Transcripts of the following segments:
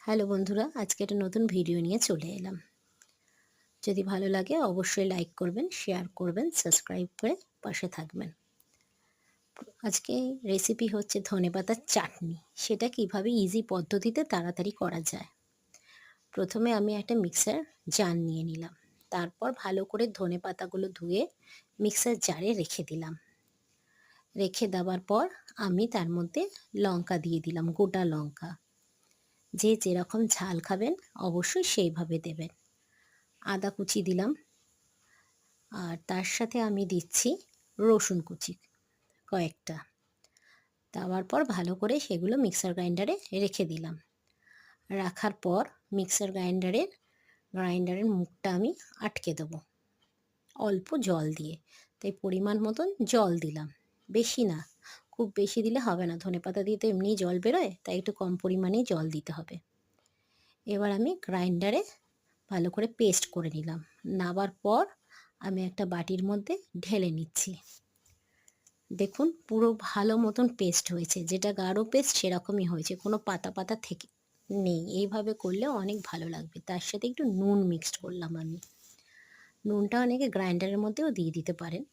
Hello বন্ধুরা, আজকে একটা নতুন ভিডিও নিয়ে চলে এলাম। যদি ভালো লাগে অবশ্যই লাইক করবেন, শেয়ার করবেন, সাবস্ক্রাইব করে পাশে থাকবেন। আজকে রেসিপি হচ্ছে ধনেপাতার চাটনি। সেটা কিভাবে ইজি পদ্ধতিতে তাড়াতাড়ি করা যায়। প্রথমে আমি একটা মিক্সার জার নিয়ে নিলাম। তারপর ভালো করে ধনেপাতাগুলো ধুয়ে মিক্সার জারে রেখে দিলাম। রেখে দেওয়ার পর আমি তার মধ্যে লঙ্কা দিয়ে দিলাম, গোটা লঙ্কা। যে যেরকম ঝাল খাবেন অবশ্যই সেইভাবে দেবেন। আদা কুচি দিলাম, আর তার সাথে আমি দিচ্ছি রসুন কুচি কয়েকটা। দেওয়ার পর ভালো করে সেগুলো মিক্সার গ্রাইন্ডারে রেখে দিলাম। রাখার পর মিক্সার গ্রাইন্ডারের মুখটা আমি আটকে দেবো অল্প জল দিয়ে। তাই পরিমাণ মতন জল দিলাম, বেশি না। খুব বেশি দিলে হবে না, ধনেপাতা দিয়ে তো এমনিই জল বেরোয়, তাই একটু কম পরিমাণেই জল দিতে হবে। এবার আমি গ্রাইন্ডারে ভালো করে পেস্ট করে নিলাম। নাবার পর আমি একটা বাটির মধ্যে ঢেলে নিচ্ছি। দেখুন পুরো ভালো মতন পেস্ট হয়েছে, যেটা গাঢ় পেস্ট সেরকমই হয়েছে, কোনো পাতা পাতা থেকে নেই। এইভাবে করলে অনেক ভালো লাগবে। তার সাথে একটু নুন মিক্সড করলাম আমি। নুনটা অনেকে গ্রাইন্ডারের মধ্যেও দিয়ে দিতে পারেন।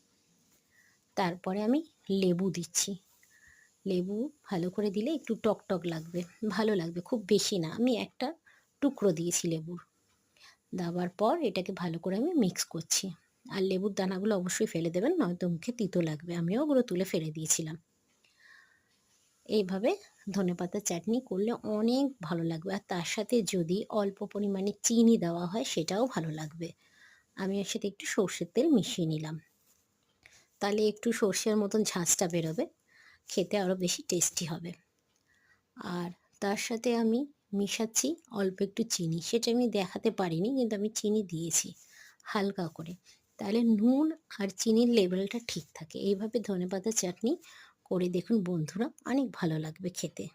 তারপরে আমি লেবু দিচ্ছি। লেবু ভালো করে দিলে একটু টক টক লাগবে, ভালো লাগবে, খুব বেশি না। আমি একটা টুকরো দিয়েছি লেবুর। দেওয়ার পর এটাকে ভালো করে আমি মিক্স করছি। আর লেবুর দানাগুলো অবশ্যই ফেলে দেবেন, নয়তো মুখে তিতো লাগবে। আমিও ওগুলো তুলে ফেলে দিয়েছিলাম। এইভাবে ধনেপাতার চাটনি করলে অনেক ভালো লাগবে। আর তার সাথে যদি অল্প পরিমাণে চিনি দেওয়া হয় সেটাও ভালো লাগবে। আমি এর সাথে একটু সর্ষের তেল মিশিয়ে নিলাম। তাহলে একটু সর্ষের মতন ঝাঁঝটা বেরোবে, খেতে আরও বেশি টেস্টি হবে। আর তার সাথে আমি মিশাচ্ছি অল্প একটু চিনি। সেটা আমি দেখাতে পারিনি, কিন্তু আমি চিনি দিয়েছি হালকা করে। তাহলে নুন আর চিনির লেভেলটা ঠিক থাকে। এইভাবে ধনেপাতার চাটনি করে দেখুন বন্ধুরা, অনেক ভালো লাগবে খেতে।